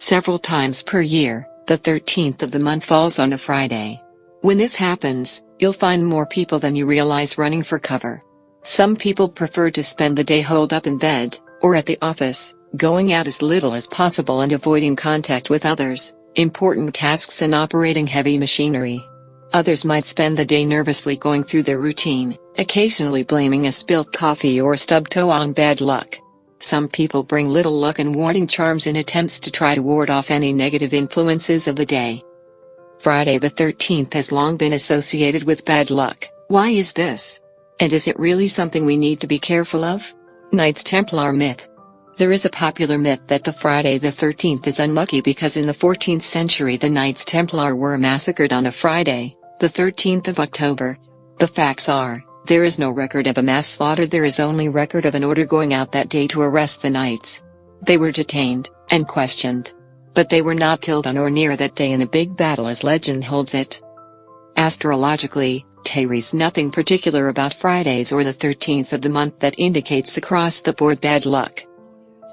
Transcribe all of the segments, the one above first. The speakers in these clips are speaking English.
Several times per year, the 13th of the month falls on a Friday. When this happens, you'll find more people than you realize running for cover. Some people prefer to spend the day holed up in bed, or at the office, going out as little as possible and avoiding contact with others, important tasks and operating heavy machinery. Others might spend the day nervously going through their routine, occasionally blaming a spilt coffee or stubbed toe on bad luck. Some people bring little luck and warding charms in attempts to try to ward off any negative influences of the day. Friday the 13th has long been associated with bad luck. Why is this? And is it really something we need to be careful of? Knights Templar myth. There is a popular myth that the Friday the 13th is unlucky because in the 14th century the Knights Templar were massacred on a Friday, the 13th of October. The facts are, there is no record of a mass slaughter. There is only record of an order going out that day to arrest the knights. They were detained, and questioned. But they were not killed on or near that day in a big battle as legend holds it. Astrologically, there is nothing particular about Fridays or the 13th of the month that indicates across-the-board bad luck.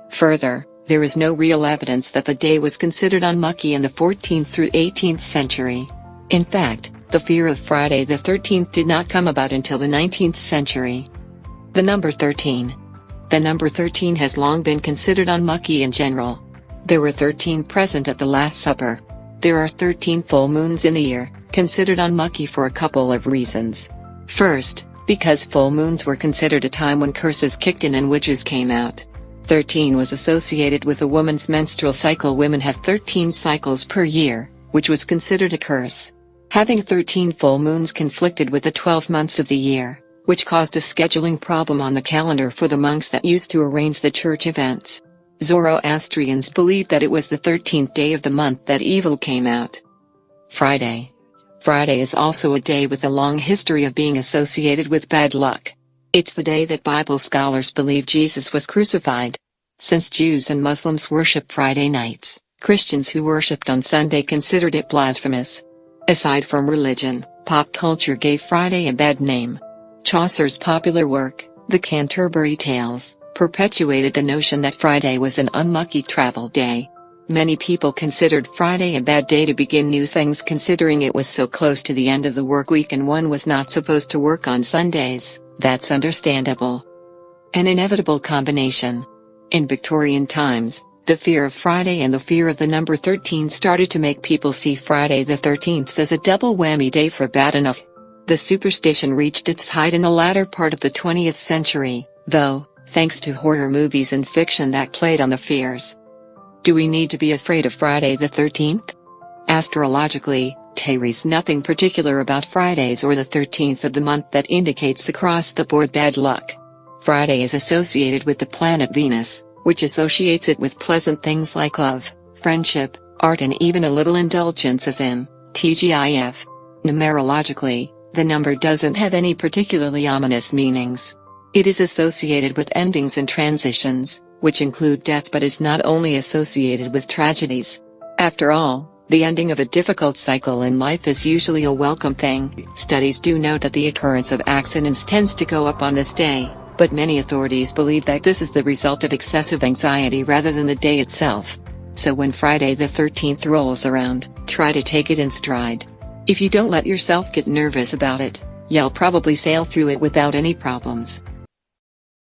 Further, there is no real evidence that the day was considered unlucky in the 14th through 18th century. In fact, the fear of Friday the 13th did not come about until the 19th century. The number 13. The number 13 has long been considered unlucky in general. There were 13 present at the Last Supper. There are 13 full moons in a year, considered unlucky for a couple of reasons. First, because full moons were considered a time when curses kicked in and witches came out. 13 was associated with a woman's menstrual cycle. Women have 13 cycles per year, which was considered a curse. Having 13 full moons conflicted with the 12 months of the year, which caused a scheduling problem on the calendar for the monks that used to arrange the church events. Zoroastrians believed that it was the 13th day of the month that evil came out. Friday. Friday is also a day with a long history of being associated with bad luck. It's the day that Bible scholars believe Jesus was crucified. Since Jews and Muslims worship Friday nights, Christians who worshipped on Sunday considered it blasphemous. Aside from religion, pop culture gave Friday a bad name. Chaucer's popular work, The Canterbury Tales, perpetuated the notion that Friday was an unlucky travel day. Many people considered Friday a bad day to begin new things, considering it was so close to the end of the work week and one was not supposed to work on Sundays. That's understandable. An inevitable combination. In Victorian times, the fear of Friday and the fear of the number 13 started to make people see Friday the 13th as a double whammy day for bad enough. The superstition reached its height in the latter part of the 20th century, though, thanks to horror movies and fiction that played on the fears. Do we need to be afraid of Friday the 13th? Astrologically, there is nothing particular about Fridays or the 13th of the month that indicates across-the-board bad luck. Friday is associated with the planet Venus, which associates it with pleasant things like love, friendship, art and even a little indulgence, as in TGIF. Numerologically, the number doesn't have any particularly ominous meanings. It is associated with endings and transitions, which include death, but is not only associated with tragedies. After all, the ending of a difficult cycle in life is usually a welcome thing. Studies do note that the occurrence of accidents tends to go up on this day, but many authorities believe that this is the result of excessive anxiety rather than the day itself. So when Friday the 13th rolls around, try to take it in stride. If you don't let yourself get nervous about it, you'll probably sail through it without any problems.